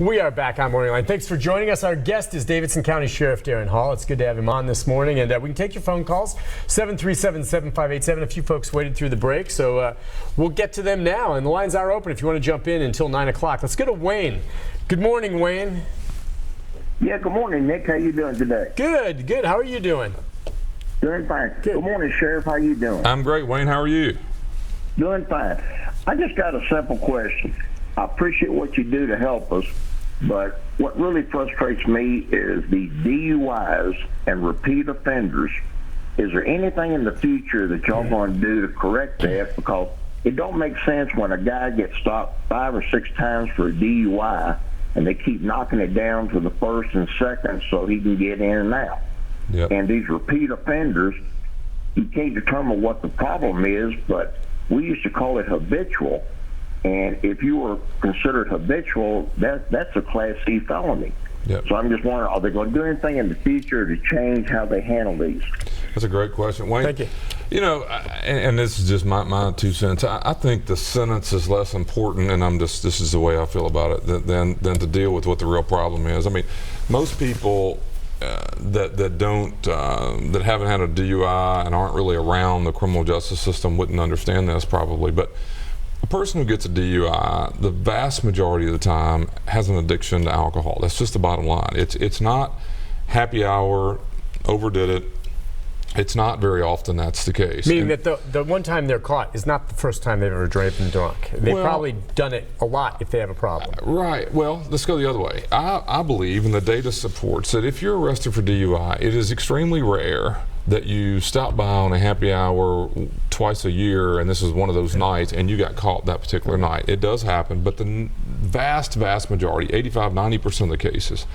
We are back on Morningline. Thanks for joining us. Our guest is Davidson County Sheriff Daron Hall. It's good to have him on this morning. And we can take your phone calls, 737-7587. A few folks waited through the break, so we'll get to them now. And the lines are open if you want to jump in until 9 o'clock. Let's go to Wayne. Good morning, Wayne. Yeah, good morning, Nick. How you doing today? Good, good. How are you doing? Doing fine. Good morning, Sheriff. How you doing? I'm great, Wayne. How are you? Doing fine. I just got a simple question. I appreciate what you do to help us, but what really frustrates me is the DUIs and repeat offenders. Is there anything in the future that y'all going to do to correct that? Because it don't make sense when a guy gets stopped 5 or 6 times for a DUI and they keep knocking it down to the first and second so he can get in and out. Yep. And these repeat offenders, you can't determine what the problem is, but we used to call it habitual. And if you were considered habitual, that's a Class C felony. Yep. So I'm just wondering, are they going to do anything in the future to change how they handle these? That's a great question, Wayne. Thank you. You know, and this is just my 2 cents. I think the sentence is less important, and this is the way I feel about it, than to deal with what the real problem is. I mean, most people that haven't had a DUI and aren't really around the criminal justice system wouldn't understand this probably, but a person who gets a DUI, the vast majority of the time has an addiction to alcohol. That's just the bottom line. It's not happy hour, overdid it. It's not very often that's the case. Meaning that the one time they're caught is not the first time they've ever been drunk. They've probably done it a lot if they have a problem. Right. Well, let's go the other way. I believe, and the data supports, that if you're arrested for DUI, it is extremely rare that you stop by on a happy hour twice a year, and this is one of those nights, and you got caught that particular night. It does happen, but the vast majority, 85–90% of the cases,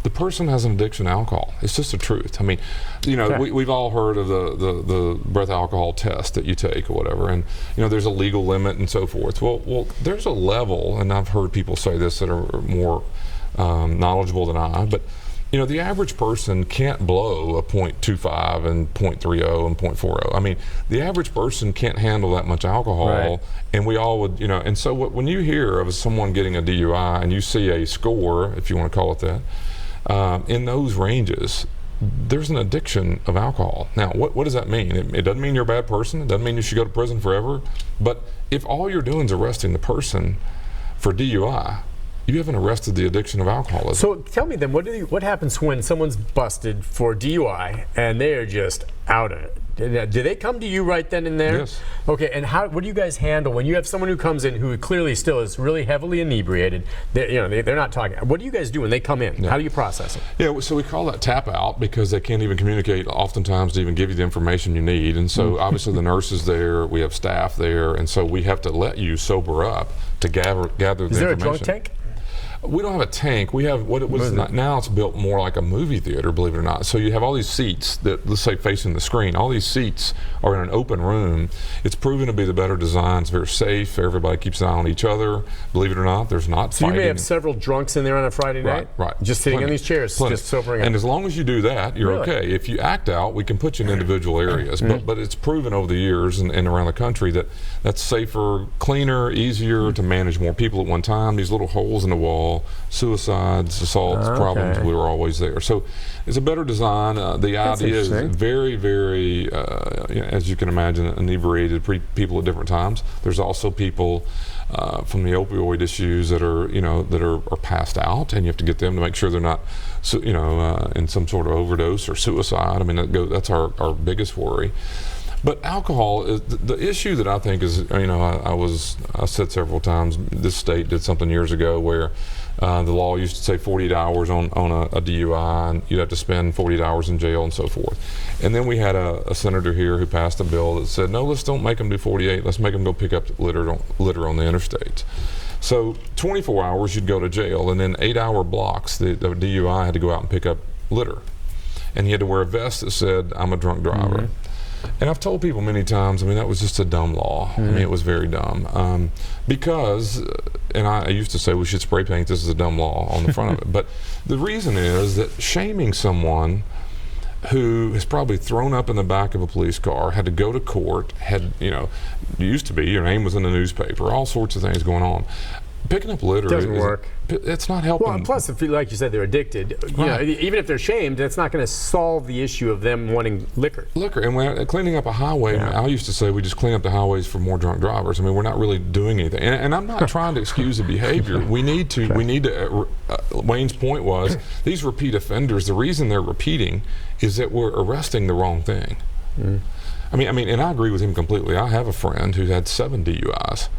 the person has an addiction to alcohol. It's just the truth. I mean, you know, we've all heard of the breath alcohol test that you take or whatever, and you know, there's a legal limit and so forth. Well, there's a level, and I've heard people say this that are more knowledgeable than I, but you know, the average person can't blow a .25 and .30 and .40. I mean, the average person can't handle that much alcohol, right. And we all would, you know, and so when you hear of someone getting a DUI and you see a score, if you want to call it that, in those ranges, there's an addiction of alcohol. Now, what does that mean? It doesn't mean you're a bad person. It doesn't mean you should go to prison forever. But if all you're doing is arresting the person for DUI, you haven't arrested the addiction of alcoholism. So tell me then, what happens when someone's busted for DUI and they are just out of it? Do they come to you right then and there? Yes. Okay, and what do you guys handle when you have someone who comes in who clearly still is really heavily inebriated? They're not talking. What do you guys do when they come in? Yeah. How do you process it? Yeah, so we call that tap out because they can't even communicate oftentimes to even give you the information you need. And so obviously the nurse is there, we have staff there, and so we have to let you sober up to gather the information. Is there a drunk tank? We don't have a tank. We have what it was now. It's built more like a movie theater, believe it or not. So you have all these seats that, let's say, facing the screen. All these seats are in an open room. It's proven to be the better design. It's very safe. Everybody keeps an eye on each other. Believe it or not, there's not so fighting. You may have several drunks in there on a Friday night, right? Just sitting in these chairs, just sobering up. And as long as you do that, you're Really? okay. If you act out, we can put you in individual areas. But it's proven over the years and around the country that that's safer, cleaner, easier to manage more people at one time. These little holes in the wall, suicides, assaults, problems, we were always there. So it's a better design. The idea is very, very, as you can imagine, inebriated people at different times. There's also people from the opioid issues that are passed out, and you have to get them to make sure they're not, in some sort of overdose or suicide. I mean, that's our biggest worry. But alcohol is the issue that I think is, I said several times, this state did something years ago where the law used to say 48 hours on a DUI, and you'd have to spend 48 hours in jail and so forth. And then we had a senator here who passed a bill that said, no, let's don't make them do 48, let's make them go pick up litter on the interstates. So 24 hours you'd go to jail, and then 8-hour blocks, the DUI had to go out and pick up litter. And he had to wear a vest that said, I'm a drunk driver. And I've told people many times, I mean, that was just a dumb law. I mean, it was very dumb. Because, and I used to say we should spray paint this is a dumb law on the front of it. But the reason is that shaming someone who has probably thrown up in the back of a police car, had to go to court, used to be, your name was in the newspaper, all sorts of things going on. Picking up litter doesn't work. It's not helping. Well, plus, if like you said, they're addicted. You know, even if they're shamed, that's not going to solve the issue of them wanting liquor. And when cleaning up a highway, I used to say we just clean up the highways for more drunk drivers. I mean, we're not really doing anything. And I'm not trying to excuse the behavior. We need to. Wayne's point was these repeat offenders. The reason they're repeating is that we're arresting the wrong thing. I mean, and I agree with him completely. I have a friend who had 7 DUIs.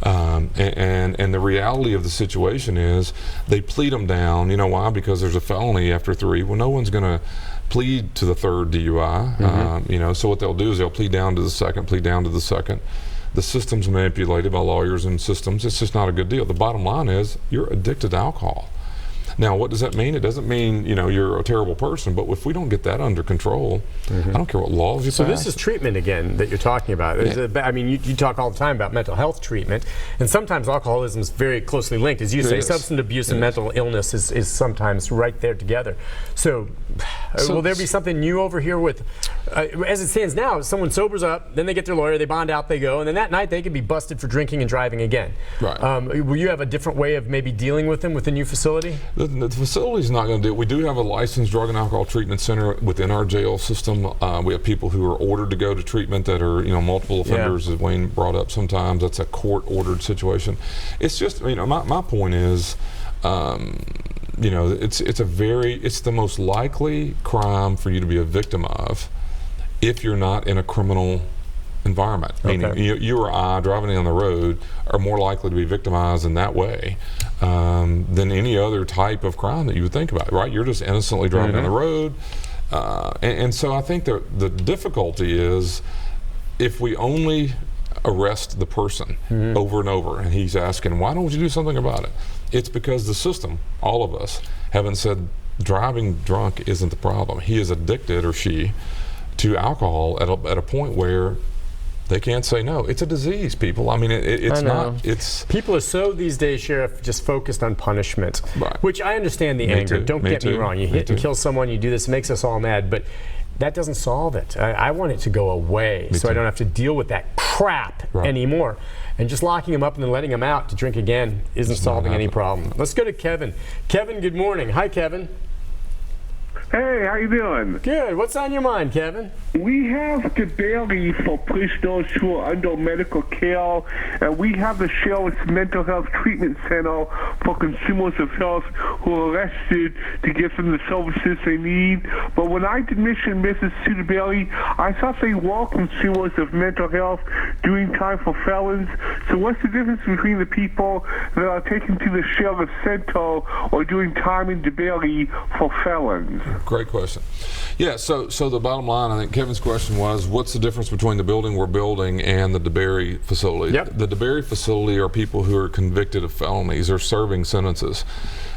And the reality of the situation is they plead them down. You know why? Because there's a felony after 3. Well, no one's going to plead to the 3rd DUI. You know, so what they'll do is they'll plead down to the 2nd, plead down to the 2nd. The system's manipulated by lawyers and systems. It's just not a good deal. The bottom line is you're addicted to alcohol. Now, what does that mean? It doesn't mean, you know, you're a terrible person, but if we don't get that under control, I don't care what laws you pass. So this is treatment again that you're talking about. I mean, you talk all the time about mental health treatment, and sometimes alcoholism is very closely linked. As you say, substance abuse and mental illness is sometimes right there together. So will there be something new over here with, as it stands now, if someone sobers up, then they get their lawyer, they bond out, they go, and then that night they could be busted for drinking and driving again. Right. Will you have a different way of maybe dealing with them with the new facility? The facility's not going to do it. We do have a licensed drug and alcohol treatment center within our jail system. We have people who are ordered to go to treatment that are, you know, multiple offenders, as Wayne brought up. Sometimes that's a court-ordered situation. It's just, you know, my point is, you know, it's the most likely crime for you to be a victim of if you're not in a criminal environment. Meaning you or I driving down the road are more likely to be victimized in that way than any other type of crime that you would think about, right? You're just innocently driving down the road. And so I think the difficulty is if we only arrest the person over and over, and he's asking, why don't you do something about it? It's because the system, all of us, haven't said driving drunk isn't the problem. He is addicted, or she, to alcohol at a point where they can't say no. It's a disease, people. I mean, it's not. It's people are so these days, Sheriff, just focused on punishment, which I understand the anger. Don't get me wrong. You hit and kill someone, you do this, it makes us all mad, but that doesn't solve it. I want it to go away so I don't have to deal with that crap anymore. And just locking them up and then letting them out to drink again isn't solving any problem. Let's go to Kevin. Kevin, good morning. Hi, Kevin. Hey, how you doing? Good. What's on your mind, Kevin? We have the Bailey for prisoners who are under medical care, and we have the Sheriff's Mental Health Treatment Center for consumers of health who are arrested to give them the services they need. But when I did mission visits to the Bailey, I thought they were consumers of mental health doing time for felons. So what's the difference between the people that are taken to the Sheriff's Center or doing time in the Bailey for felons? Great question. Yeah, so the bottom line, I think Kevin's question was, what's the difference between the building we're building and the DeBerry facility? The DeBerry facility are people who are convicted of felonies or serving sentences.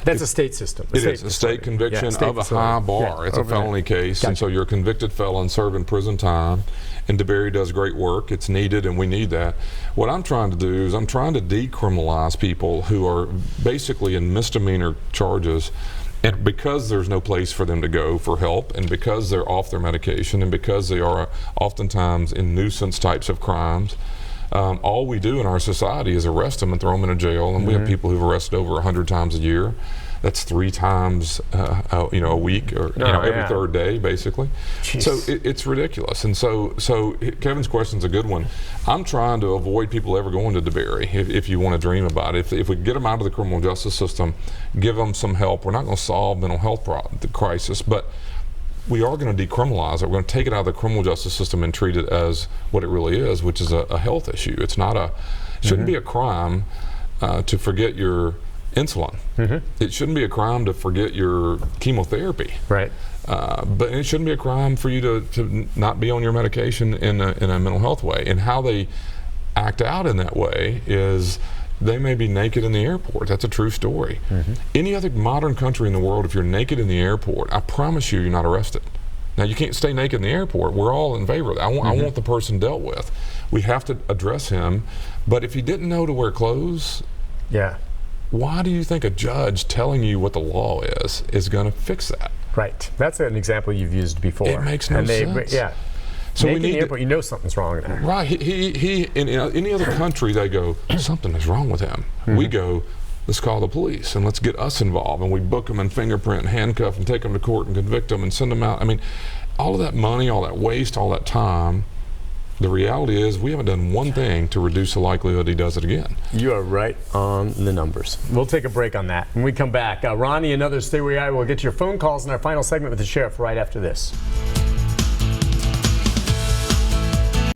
That's a state system. It is a state conviction of a high bar. It's a felony case, and so you're a convicted felon serving prison time. And DeBerry does great work. It's needed, and we need that. What I'm trying to do is I'm trying to decriminalize people who are basically in misdemeanor charges. And because there's no place for them to go for help, and because they're off their medication, and because they are oftentimes in nuisance types of crimes, all we do in our society is arrest them and throw them in a jail. And we have people who've arrested over 100 times a year. That's 3 times, a week, or every third day, basically. Jeez. So it's ridiculous. And so Kevin's question's a good one. I'm trying to avoid people ever going to DeBerry. If you want to dream about it, if we get them out of the criminal justice system, give them some help. We're not going to solve mental health the crisis, but we are going to decriminalize it. We're going to take it out of the criminal justice system and treat it as what it really is, which is a health issue. It's not shouldn't be a crime to forget your insulin. It shouldn't be a crime to forget your chemotherapy. Right. But it shouldn't be a crime for you to not be on your medication in a mental health way. And how they act out in that way is they may be naked in the airport. That's a true story. Any other modern country in the world, if you're naked in the airport, I promise you're not arrested. Now, you can't stay naked in the airport. We're all in favor of that. I want the person dealt with. We have to address him. But if he didn't know to wear clothes, why do you think a judge telling you what the law is going to fix that? Right. That's an example you've used before. It makes no sense. So Naked we in the need airport, you know something's wrong with him. right. He in any other country they go, something is wrong with him. We go, let's call the police and let's get us involved, and we book them and fingerprint and handcuff and take them to court and convict them and send them out. I mean, all of that money, all that waste, all that time. The reality is we haven't done one thing to reduce the likelihood he does it again. You are right on the numbers. We'll take a break on that. When we come back, Ronnie, another Stay Where You Are. We'll get to your phone calls in our final segment with the sheriff right after this.